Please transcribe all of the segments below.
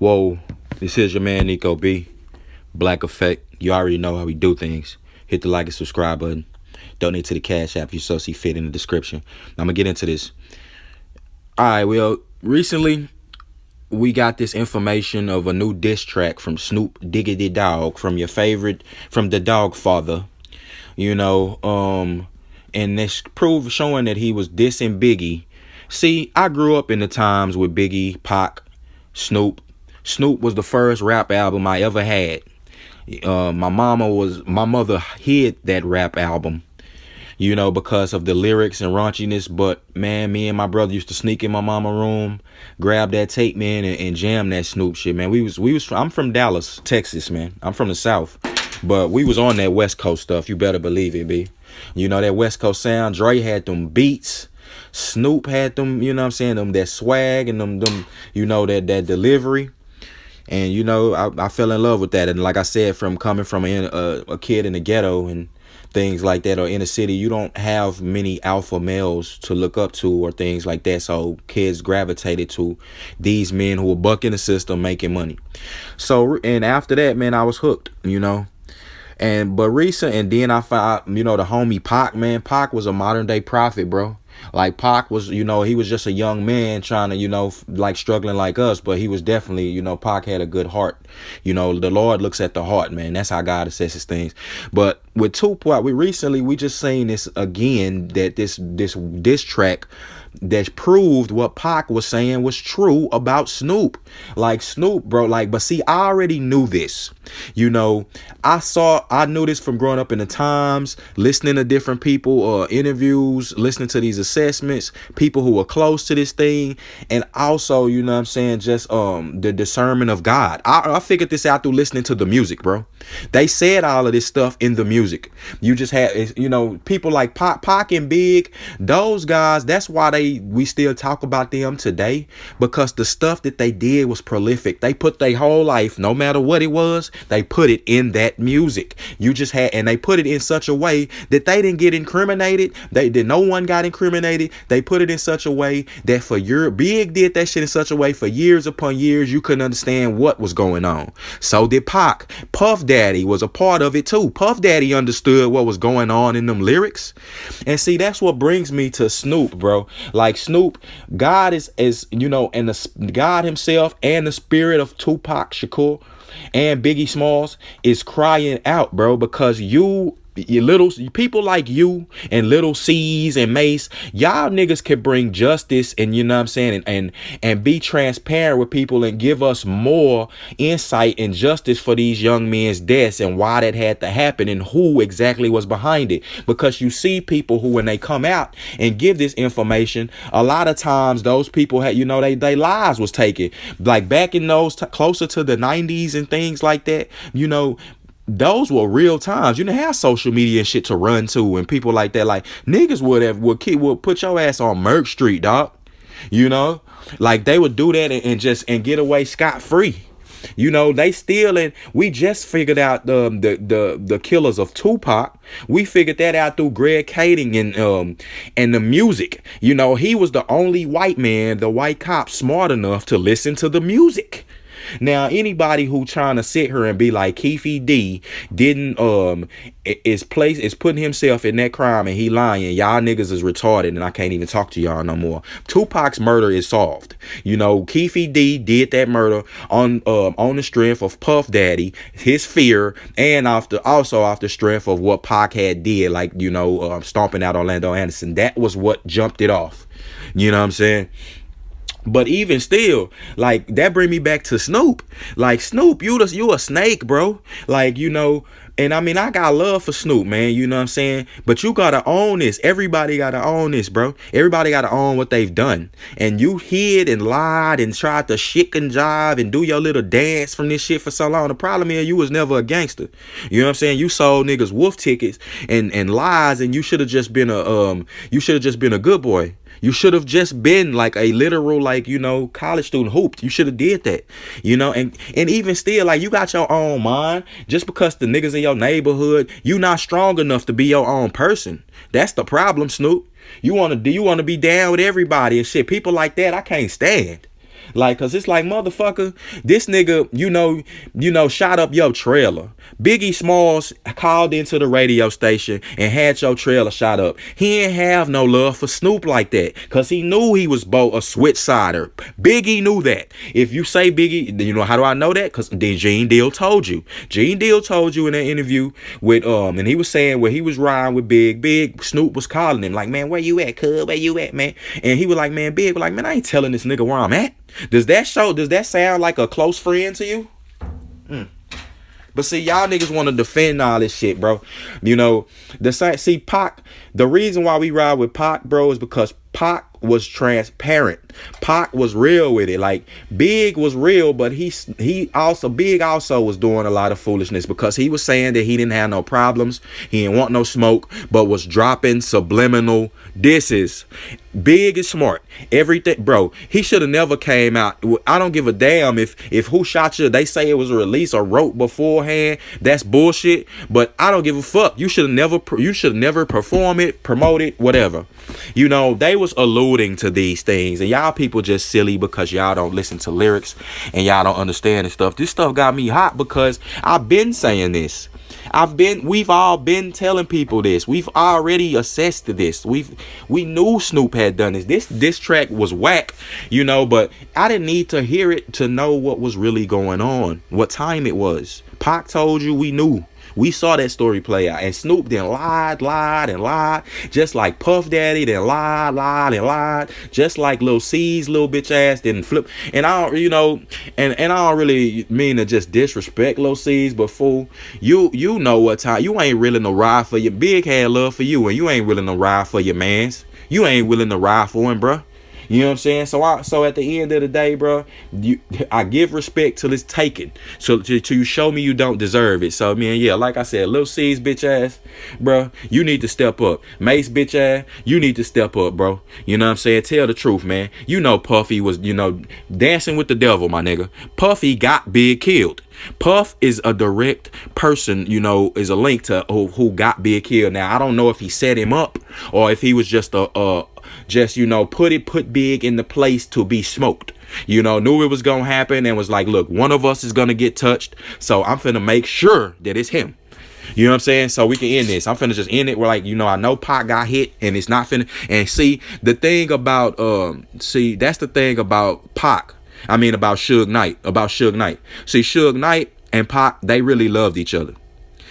Whoa, this is your man Nico B. Black Effect. You already know how we do things. Hit the like and subscribe button. Donate to the Cash.app if you so see fit in the description. I'm gonna get into this. Alright, well, recently we got this information of a new diss track from Snoop Dogg, from your favorite, from the Dog Father. And this proved showing that he was dissing Biggie. See, I grew up in the times with Biggie, Pac, Snoop. Snoop was the first rap album I ever had. My mother hid that rap album, because of the lyrics and raunchiness. But man, me and my brother used to sneak in my mama room, grab that tape, man, and jam that Snoop shit, man. I'm from Dallas, Texas, man. I'm from the South, but we was on that West Coast stuff. You better believe it, B. That West Coast sound. Dre had them beats. Snoop had them, them that swag and them that delivery. And I fell in love with that. And like I said, from coming from a kid in the ghetto and things like that, or in the city, you don't have many alpha males to look up to or things like that. So kids gravitated to these men who were bucking the system, making money. So, and after that, man, I was hooked, And then I found, the homie Pac, man. Pac was a modern day prophet, bro. Like Pac was, he was just a young man trying to, like struggling like us, but he was definitely, Pac had a good heart. The Lord looks at the heart, man. That's how God assesses things. But with Tupac, we just seen this again, that this track that proved what Pac was saying was true about Snoop. Like Snoop, bro, but see, I already knew this. I knew this from growing up in the times, listening to different people, interviews, listening to these assessments, people who were close to this thing, and also, just the discernment of God. I figured this out through listening to the music, bro. They said all of this stuff in the music. You just had, people like Pac and Big, those guys, that's why we still talk about them today, because the stuff that they did was prolific. They put their whole life, no matter what it was, they put it in that music. And they put it in such a way that they didn't get incriminated. No one got incriminated. They put it in such a way that Big did that shit in such a way for years upon years, you couldn't understand what was going on. So did Pac. Puff Daddy was a part of it too. Puff Daddy understood what was going on in them lyrics. And see, that's what brings me to Snoop, bro. Like Snoop, God is and God himself and the spirit of Tupac Shakur and Biggie Smalls is crying out, bro, because you little people like you and Little C's and Mace, y'all niggas can bring justice and and be transparent with people and give us more insight and justice for these young men's deaths and why that had to happen and who exactly was behind it. Because you see people who, when they come out and give this information, a lot of times those people had, they lives was taken. Like back in those closer to the 90s and things like that, those were real times. You didn't have social media and shit to run to and people like that. Like niggas would put your ass on Merck Street, dog. Like they would do that and get away scot free. They still, and we just figured out the killers of Tupac. We figured that out through Greg Kading and the music. He was the only white man, the white cop, smart enough to listen to the music. Now, anybody who trying to sit here and be like Keefe D didn't is putting himself in that crime and he lying, y'all niggas is retarded and I can't even talk to y'all no more. Tupac's murder is solved. Keefe D did that murder on the strength of Puff Daddy, his fear, and off the strength of what Pac had did, like stomping out Orlando Anderson. That was what jumped it off. You know what I'm saying? But even still, like, that bring me back to Snoop. Like, Snoop, you a snake, bro. Like, and I mean, I got love for Snoop, man. You know what I'm saying? But you gotta own this. Everybody gotta own this, bro. Everybody gotta own what they've done. And you hid and lied and tried to shit and jive and do your little dance from this shit for so long. The problem is you was never a gangster. You know what I'm saying? You sold niggas wolf tickets and lies, and you should have just been a good boy. You should have just been like a literal, college student hooped. You should have did that, and even still, like, you got your own mind. Just because the niggas in your neighborhood, you not strong enough to be your own person. That's the problem, Snoop. You want to be down with everybody and shit. People like that, I can't stand. Like, cause it's like, motherfucker, this nigga, shot up your trailer. Biggie Smalls called into the radio station and had your trailer shot up. He ain't have no love for Snoop like that, cause he knew he was both a switch sider. Biggie knew that. If you say Biggie, how do I know that? Cause Gene Deal told you. Gene Deal told you in that interview with and he was saying where he was riding with Big Snoop was calling him like, man, where you at, cuz? Where you at, man? And he was like, man, Big was like, man, I ain't telling this nigga where I'm at. Does that sound like a close friend to you? But see, y'all niggas want to defend all this shit, bro. Pac, the reason why we ride with Pac, bro, is because Pac was transparent. Pac was real with it. Like, Big was real, but Big also was doing a lot of foolishness, because he was saying that he didn't have no problems, he didn't want no smoke, but was dropping subliminal disses. Big is smart. Everything, bro. He should have never came out. I don't give a damn if Who Shot You, they say it was a release or wrote beforehand. That's bullshit. But I don't give a fuck. You should have never perform it, promote it, whatever. They was alluding to these things, and y'all people just silly because y'all don't listen to lyrics and y'all don't understand this stuff. This stuff got me hot because I've been saying this. We've all been telling people this. We've already assessed this. We knew Snoop had done this. This track was whack, but I didn't need to hear it to know what was really going on, what time it was. Pac told you, we knew. We saw that story play out, and Snoop then lied, just like Puff Daddy then lied, just like Lil C's little bitch ass didn't flip. And I don't, and I don't really mean to just disrespect Lil C's, but fool, you know what time, you ain't really no ride for your Big had love for you, and you ain't really no ride for your mans. You ain't willing to ride for him, bruh. You know what I'm saying? So at the end of the day, bro, I give respect till it's taken. So till you show me you don't deserve it. So, man, yeah, like I said, Lil C's bitch ass, bro, you need to step up. Mace bitch ass, you need to step up, bro. You know what I'm saying? Tell the truth, man. Puffy was, dancing with the devil, my nigga. Puffy got Big killed. Puff is a direct person, is a link to who got Big killed. Now, I don't know if he set him up or if he was just put Big in the place to be smoked. Knew it was gonna happen and was like, look, one of us is gonna get touched, so I'm finna make sure that it's him. You know what I'm saying? So we can end this. I'm finna just end it. We're like, I know Pac got hit and it's not finna. And see, the thing about that's the thing about Pac. I mean, about Suge Knight. See, Suge Knight and Pac, they really loved each other.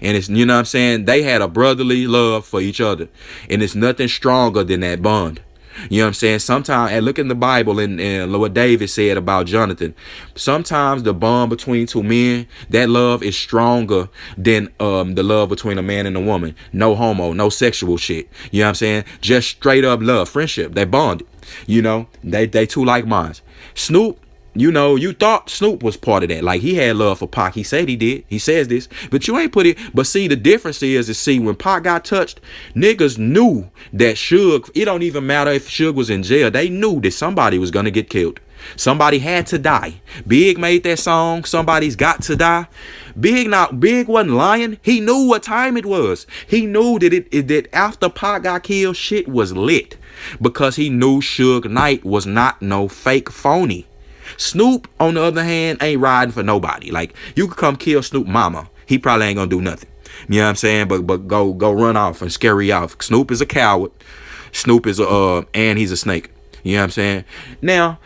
And it's, what I'm saying? They had a brotherly love for each other. And it's nothing stronger than that bond. You know what I'm saying? Sometimes, and look in the Bible and what David said about Jonathan. Sometimes the bond between two men, that love is stronger than the love between a man and a woman. No homo, no sexual shit. You know what I'm saying? Just straight up love, friendship. They bonded. They two like minds. Snoop, you thought Snoop was part of that. Like, he had love for Pac. He said he did. He says this. But you ain't put it. But see, the difference is when Pac got touched, niggas knew that Suge, it don't even matter if Suge was in jail. They knew that somebody was going to get killed. Somebody had to die. Big made that song, Somebody's Got to Die. Big wasn't lying. He knew what time it was. He knew that after Pac got killed, shit was lit. Because he knew Suge Knight was not no fake phony. Snoop, on the other hand, ain't riding for nobody. Like, you could come kill Snoop mama. He probably ain't gonna do nothing. You know what I'm saying? But go run off and scary off. Snoop is a coward. Snoop is and he's a snake. You know what I'm saying? Now,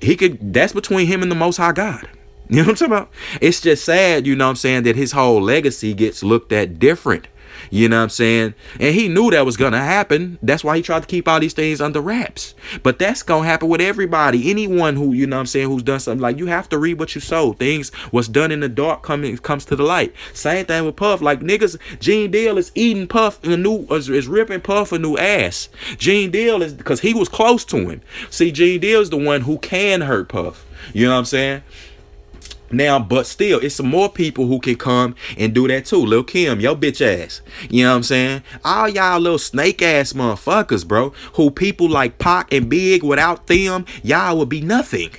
that's between him and the Most High God. You know what I'm talking about? It's just sad, that his whole legacy gets looked at different. You know what I'm saying? And he knew that was going to happen. That's why he tried to keep all these things under wraps. But that's going to happen with everybody. Anyone who, who's done something. Like, you have to read what you sow. Things, what's done in the dark comes to the light. Same thing with Puff. Like, niggas, Gene Deal is eating Puff is ripping Puff a new ass. Gene Deal is, because he was close to him. See, Gene Deal is the one who can hurt Puff. You know what I'm saying? Now, but still, it's some more people who can come and do that too. Lil Kim, your bitch ass. You know what I'm saying? All y'all little snake ass motherfuckers, bro. Who people like Pac and Big, without them, y'all would be nothing.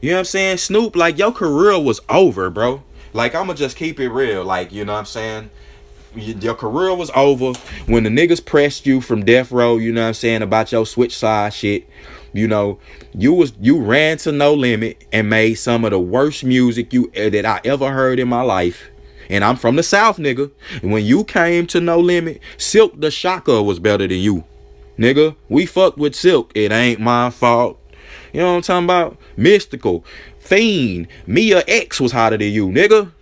You know what I'm saying? Snoop, like, your career was over, bro. Like, I'ma just keep it real. Like, you know what I'm saying? Your career was over when the niggas pressed you from death row, you know what I'm saying, about your switch side shit. You know, you ran to No Limit and made some of the worst music that I ever heard in my life. And I'm from the South, nigga. And when you came to No Limit, Silk the Shocker was better than you. Nigga, we fucked with Silk. It ain't my fault. You know what I'm talking about? Mystical. Fiend. Mia X was hotter than you, nigga.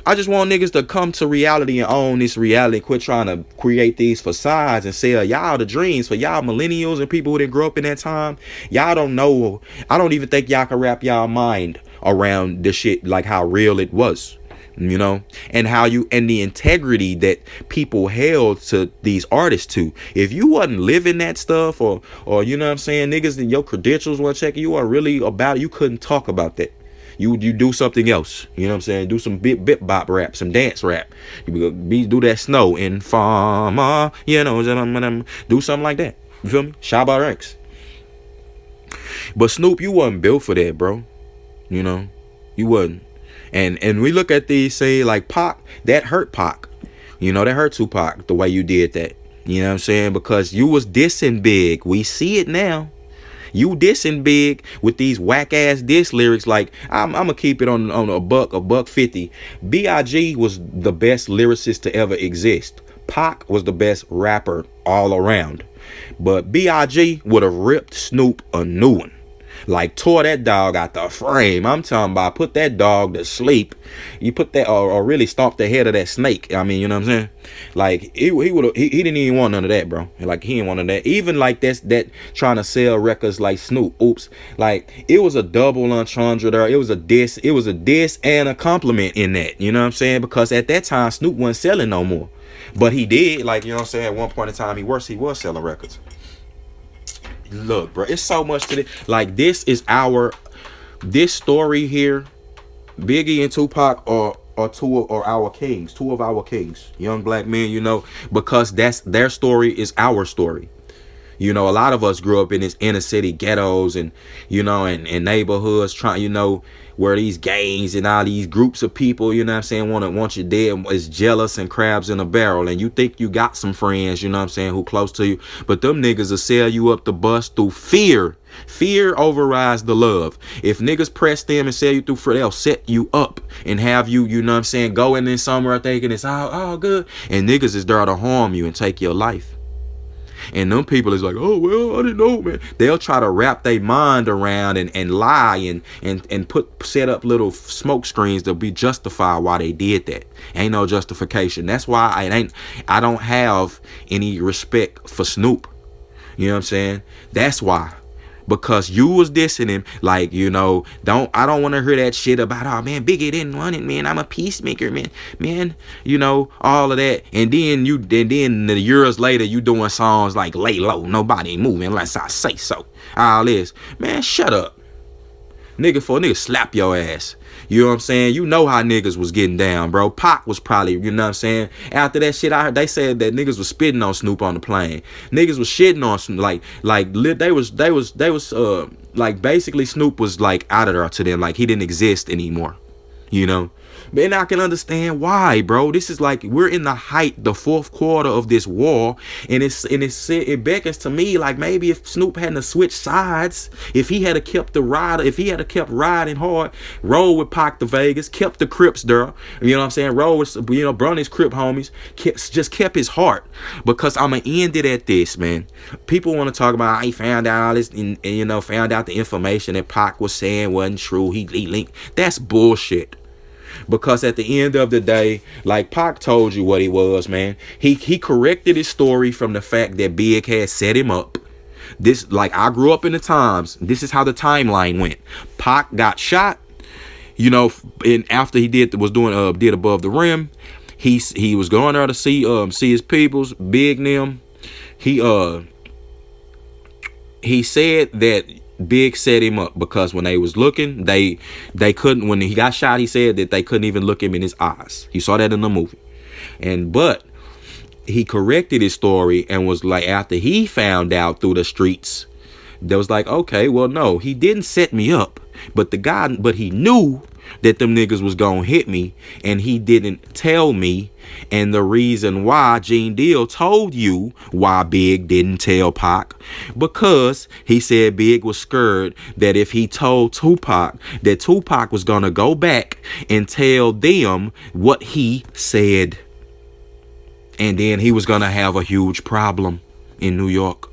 I just want niggas to come to reality and own this reality. Quit trying to create these facades and sell y'all the dreams for y'all millennials and people who didn't grow up in that time. Y'all don't know. I don't even think y'all can wrap y'all mind around the shit, like how real it was, you know, and how and the integrity that people held to these artists to. If you wasn't living that stuff, or you know what I'm saying, niggas and your credentials weren't checking, you are really about it, you couldn't talk about that. You do something else. You know what I'm saying? Do some bit bop rap, some dance rap. You do that Snow in Farmer. You know, do something like that. You feel me? Shabba Ranks. But Snoop, you wasn't built for that, bro. You know, you wasn't. And we look at these, say, like Pac, that hurt Pac. You know, that hurt Tupac the way you did that. You know what I'm saying? Because you was dissing Big. We see it now. You dissing Big with these whack ass diss lyrics. Like, I'm gonna keep it on a buck 50. B.I.G. was the best lyricist to ever exist. Pac was the best rapper all around. But B.I.G. would have ripped Snoop a new one. Like, tore that dog out the frame. I'm talking about put that dog to sleep. You put that, or really stomp the head of that snake. I mean, you know what I'm saying? Like, he didn't even want none of that, bro. Like, he didn't want none of that. Even like that trying to sell records like Snoop. Oops. Like, it was a double entendre there. It was a diss and a compliment in that. You know what I'm saying? Because at that time, Snoop wasn't selling no more. But he did, like, you know what I'm saying? At one point in time, he was selling records. Look, bro, it's so much to this. Like, this story here, Biggie and Tupac are two of our kings, young black men, you know, because that's their story is our story. You know, a lot of us grew up in this inner city ghettos and, you know, and neighborhoods trying, you know, where these gangs and all these groups of people, you know what I'm saying, want you dead, is jealous and crabs in a barrel. And you think you got some friends, you know what I'm saying, who close to you. But them niggas will sell you up the bus through fear. Fear overrides the love. If niggas press them and sell you through fear, they'll set you up and have you, you know what I'm saying, go in there somewhere thinking it's all good. And niggas is there to harm you and take your life. And them people is like, oh, well, I didn't know, man. They'll try to wrap their mind around and lie and set up little smoke screens to be justified why they did that. Ain't no justification. That's why I don't have any respect for Snoop. You know what I'm saying? That's why. Because you was dissing him, like, you know, I don't want to hear that shit about, oh man, Biggie didn't want it, man, I'm a peacemaker, man, you know, all of that. And then the years later, you doing songs like Lay Low, nobody moving unless I say so, all this. Man, shut up, nigga, slap your ass. You know what I'm saying? You know how niggas was getting down, bro. Pac was probably, you know what I'm saying? After that shit, I heard they said that niggas was spitting on Snoop on the plane. Niggas was shitting on Snoop, like basically Snoop was like out of there to them, like he didn't exist anymore. You know? Man, I can understand why, bro. This is like we're in the fourth quarter of this war, and it beckons to me like maybe if Snoop hadn't switched sides, if he had kept riding hard, roll with Pac to Vegas, kept the Crips there, you know what I'm saying, roll with, you know, brought his Crip homies, kept his heart. Because I'ma end it at this, man. People want to talk about he found out all this and you know, found out the information that Pac was saying wasn't true. He linked. That's bullshit. Because at the end of the day, like Pac told you what he was, man. He corrected his story from the fact that Big had set him up. This, like, I grew up in the times. This is how the timeline went. Pac got shot, you know, and after he did Above the Rim, he was going there to see his peoples, Big them. He said that Big set him up because when they was looking, they couldn't. When he got shot, he said that they couldn't even look him in his eyes. He saw that in the movie, but he corrected his story and was like, after he found out through the streets, that was like, okay, well, no, he didn't set me up, but he knew that them niggas was gonna hit me, and he didn't tell me. And the reason why Gene Deal told you why Big didn't tell Pac, because he said Big was scared that if he told Tupac, that Tupac was gonna go back and tell them what he said, and then he was gonna have a huge problem in New York.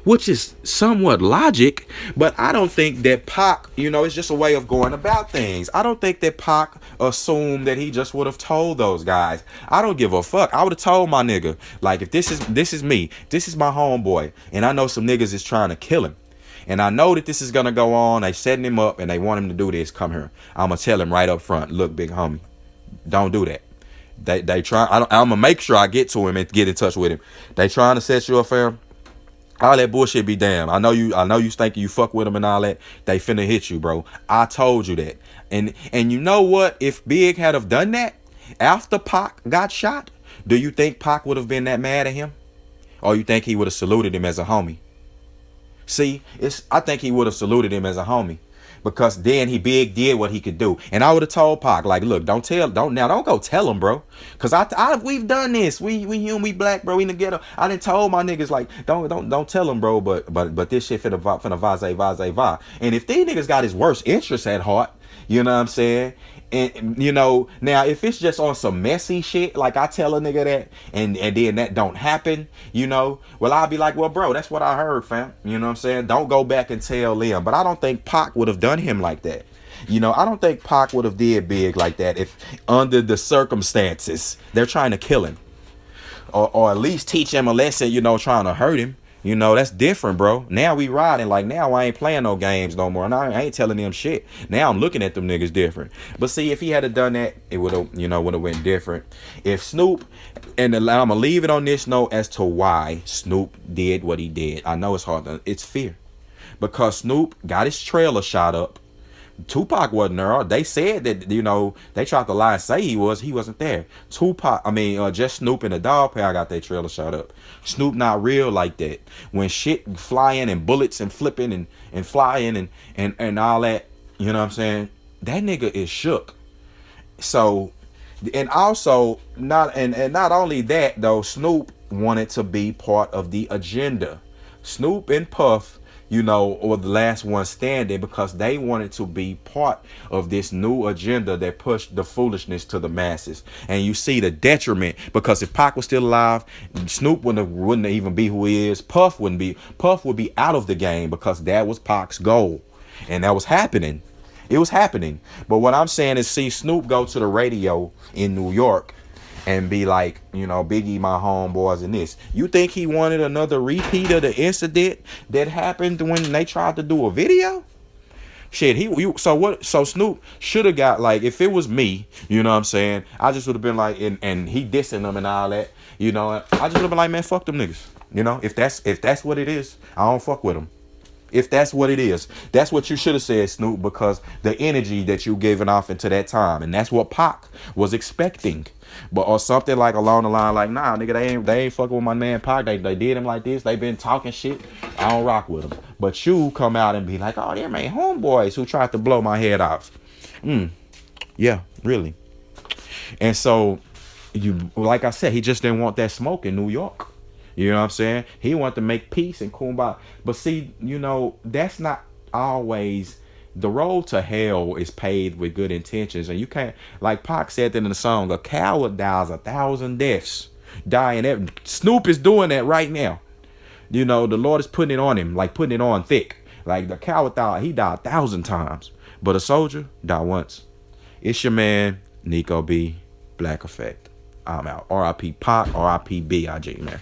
Which is somewhat logic, but I don't think that Pac, it's just a way of going about things. I don't think that Pac assumed that he just would have told those guys. I don't give a fuck. I would have told my nigga, like, if this is me, this is my homeboy, and I know some niggas is trying to kill him, and I know that this is gonna go on. They setting him up, and they want him to do this. Come here. I'm gonna tell him right up front. Look, big homie, don't do that. They try. I'm gonna make sure I get to him and get in touch with him. They trying to set you up, fam. All that bullshit be damn. I know you think you fuck with them and all that. They finna hit you, bro. I told you that. And you know what? If Big had have done that after Pac got shot, do you think Pac would have been that mad at him? Or you think he would have saluted him as a homie? See, I think he would have saluted him as a homie. Because then Big did what he could do. And I would have told Pac, like, look, don't go tell him, bro. Cause we've done this. We black, bro. We in the ghetto. I done told my niggas, like, don't tell him, bro. But this shit finna vaze. And if these niggas got his worst interests at heart, you know what I'm saying? And now if it's just on some messy shit, like I tell a nigga that, and then that don't happen, well, I'll be like, well, bro, that's what I heard, fam. You know what I'm saying? Don't go back and tell them. But I don't think Pac would have done him like that. I don't think Pac would have did Big like that if under the circumstances they're trying to kill him, or at least teach him a lesson, trying to hurt him. That's different, bro. Now we riding. Like, now I ain't playing no games no more. And I ain't telling them shit. Now I'm looking at them niggas different. But see, if he had done that, it would have, went different. If Snoop, and I'm going to leave it on this note as to why Snoop did what he did. I know it's hard. It's fear. Because Snoop got his trailer shot up. Tupac wasn't there. They said that, they tried to lie and say he wasn't there. Just Snoop and the Dog Pound got their trailer shot up. Snoop not real like that. When shit flying and bullets and flipping and flying and all that, you know what I'm saying? That nigga is shook. So, and also, not only that though, Snoop wanted to be part of the agenda. Snoop and Puff, or the last one standing, because they wanted to be part of this new agenda that pushed the foolishness to the masses. And you see the detriment, because if Pac was still alive, Snoop wouldn't even be who he is. Puff would be out of the game, because that was Pac's goal. And that was happening. It was happening. But what I'm saying is, see Snoop go to the radio in New York and be like, Biggie, my homeboys, and this. You think he wanted another repeat of the incident that happened when they tried to do a video? Shit, so Snoop should have got, like, if it was me, you know what I'm saying, I just would have been like, and he dissing them and all that, I just would have been like, man, fuck them niggas. If that's what it is, I don't fuck with them. If that's what it is, that's what you should have said, Snoop, because the energy that you giving off into that time, and that's what Pac was expecting. But or something like along the line, like, nah, nigga, they ain't fucking with my man Pac. They did him like this. They been talking shit. I don't rock with them. But you come out and be like, oh, they're my homeboys who tried to blow my head off. Yeah, really. And so, like I said, he just didn't want that smoke in New York. You know what I'm saying? He wanted to make peace and kumbaya. But see, that's not always. The road to hell is paved with good intentions. And you can't, like Pac said in the song, a coward dies 1,000 deaths. Snoop is doing that right now. The Lord is putting it on him, like putting it on thick. Like the coward he died 1,000 times. But a soldier died once. It's your man, Nico B, Black Effect. I'm out. R.I.P. Pac, R.I.P. B.I.G., man.